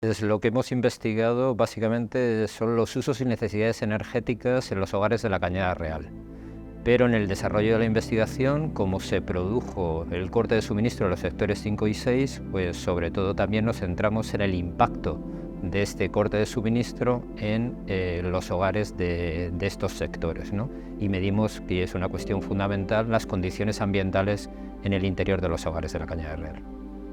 Lo que hemos investigado básicamente son los usos y necesidades energéticas en los hogares de la Cañada Real. Pero en el desarrollo de la investigación, como se produjo el corte de suministro en los sectores 5 y 6, pues sobre todo también nos centramos en el impacto de este corte de suministro en los hogares de estos sectores, ¿no? Y medimos, que es una cuestión fundamental, las condiciones ambientales en el interior de los hogares de la Cañada Real.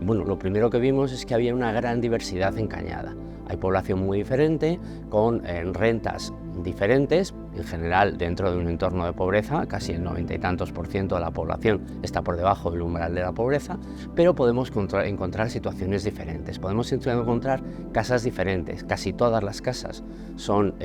Bueno, lo primero que vimos es que había una gran diversidad en Cañada. Hay población muy diferente, con rentas diferentes, en general dentro de un entorno de pobreza, casi el 90 y tantos % de la población está por debajo del umbral de la pobreza, pero podemos encontrar situaciones diferentes, podemos encontrar casas diferentes, casi todas las casas son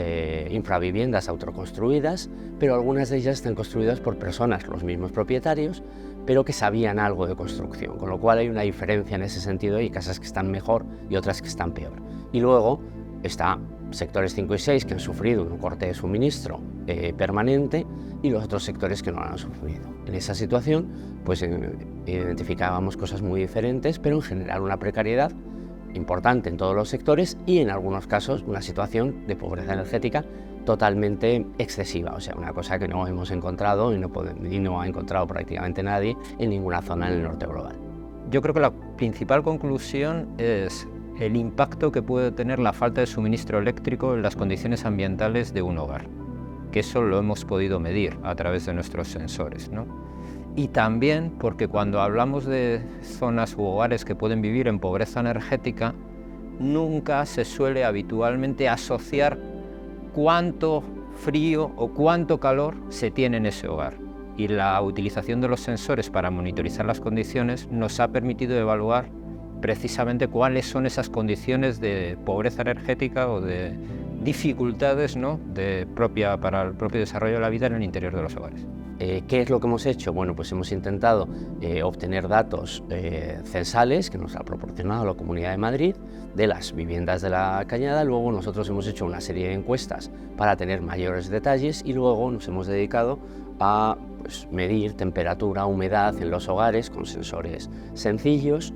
infraviviendas autoconstruidas, pero algunas de ellas están construidas por personas, los mismos propietarios, pero que sabían algo de construcción, con lo cual hay una diferencia en ese sentido, hay casas que están mejor y otras que están peor. Y luego está sectores 5 y 6 que han sufrido un corte de suministro permanente y los otros sectores que no lo han sufrido. En esa situación pues identificábamos cosas muy diferentes, pero en general una precariedad importante en todos los sectores y en algunos casos una situación de pobreza energética totalmente excesiva, o sea, una cosa que no hemos encontrado y no ha encontrado prácticamente nadie en ninguna zona en el norte global. Yo creo que la principal conclusión es el impacto que puede tener la falta de suministro eléctrico en las condiciones ambientales de un hogar, que eso lo hemos podido medir a través de nuestros sensores, ¿no? Y también porque cuando hablamos de zonas u hogares que pueden vivir en pobreza energética, nunca se suele habitualmente asociar cuánto frío o cuánto calor se tiene en ese hogar. Y la utilización de los sensores para monitorizar las condiciones nos ha permitido evaluar precisamente cuáles son esas condiciones de pobreza energética o de dificultades, ¿no?, para el propio desarrollo de la vida en el interior de los hogares. ¿Qué es lo que hemos hecho? Bueno, pues hemos intentado obtener datos censales que nos ha proporcionado la Comunidad de Madrid de las viviendas de la Cañada. Luego nosotros hemos hecho una serie de encuestas para tener mayores detalles y luego nos hemos dedicado a medir temperatura, humedad en los hogares con sensores sencillos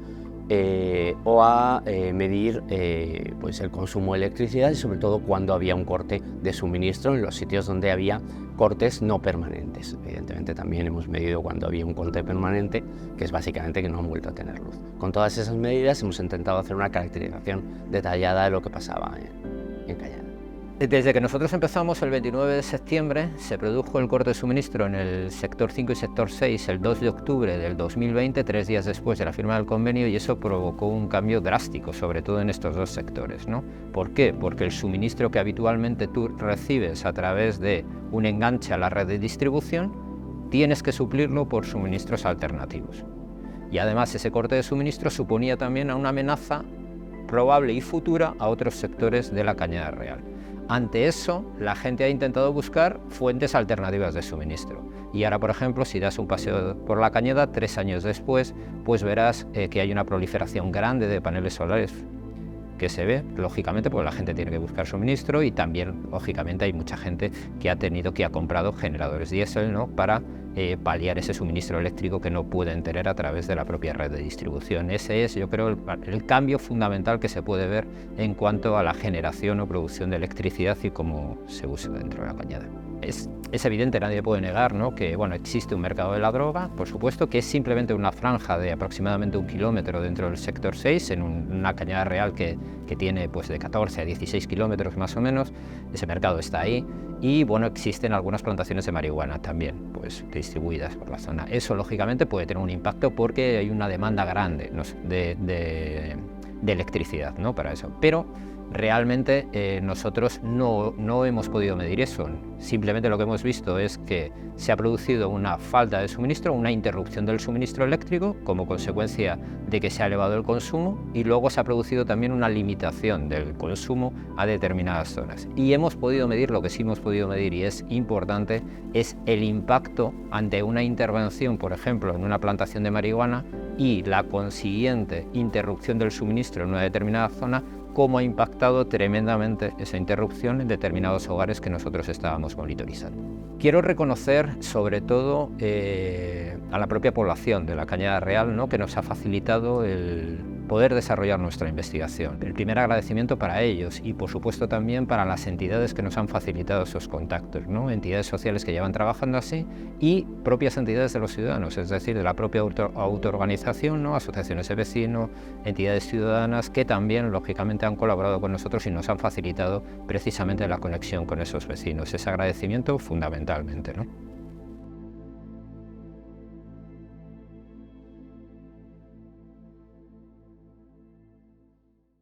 o a medir el consumo de electricidad y sobre todo cuando había un corte de suministro en los sitios donde había cortes no permanentes. Evidentemente también hemos medido cuando había un corte permanente, que es básicamente que no han vuelto a tener luz. Con todas esas medidas hemos intentado hacer una caracterización detallada de lo que pasaba en Cañada. Desde que nosotros empezamos el 29 de septiembre, se produjo el corte de suministro en el sector 5 y sector 6 el 2 de octubre del 2020, 3 días después de la firma del convenio, y eso provocó un cambio drástico, sobre todo en estos dos sectores, ¿no? ¿Por qué? Porque el suministro que habitualmente tú recibes a través de un enganche a la red de distribución, tienes que suplirlo por suministros alternativos. Y además ese corte de suministro suponía también una amenaza probable y futura a otros sectores de la Cañada Real. Ante eso, la gente ha intentado buscar fuentes alternativas de suministro. Y ahora, por ejemplo, si das un paseo por la Cañada, 3 años después, pues verás que hay una proliferación grande de paneles solares que se ve, lógicamente, porque la gente tiene que buscar suministro y también, lógicamente, hay mucha gente que ha comprado generadores diésel, ¿no?, para paliar ese suministro eléctrico que no pueden tener a través de la propia red de distribución. Ese es, yo creo, el cambio fundamental que se puede ver en cuanto a la generación o producción de electricidad y cómo se usa dentro de la Cañada. Es evidente, nadie puede negar, ¿no?, que existe un mercado de la droga, por supuesto, que es simplemente una franja de aproximadamente 1 kilómetro dentro del sector 6, en una Cañada Real que tiene pues de 14 a 16 kilómetros más o menos. Ese mercado está ahí y existen algunas plantaciones de marihuana también, pues distribuidas por la zona. Eso lógicamente puede tener un impacto porque hay una demanda grande, ¿no?, de electricidad, ¿no?, para eso. Pero realmente nosotros no hemos podido medir eso. Simplemente lo que hemos visto es que se ha producido una falta de suministro, una interrupción del suministro eléctrico como consecuencia de que se ha elevado el consumo, y luego se ha producido también una limitación del consumo a determinadas zonas. Y hemos podido medir lo que sí hemos podido medir, y es importante, es el impacto ante una intervención, por ejemplo, en una plantación de marihuana y la consiguiente interrupción del suministro en una determinada zona, cómo ha impactado tremendamente esa interrupción en determinados hogares que nosotros estábamos monitorizando. Quiero reconocer sobre todo a la propia población de la Cañada Real, ¿no?, que nos ha facilitado el poder desarrollar nuestra investigación. El primer agradecimiento para ellos y por supuesto también para las entidades que nos han facilitado esos contactos, ¿no? Entidades sociales que llevan trabajando así y propias entidades de los ciudadanos, es decir, de la propia autoorganización, ¿no? Asociaciones de vecinos, entidades ciudadanas que también lógicamente han colaborado con nosotros y nos han facilitado precisamente la conexión con esos vecinos. Ese agradecimiento fundamentalmente, ¿no?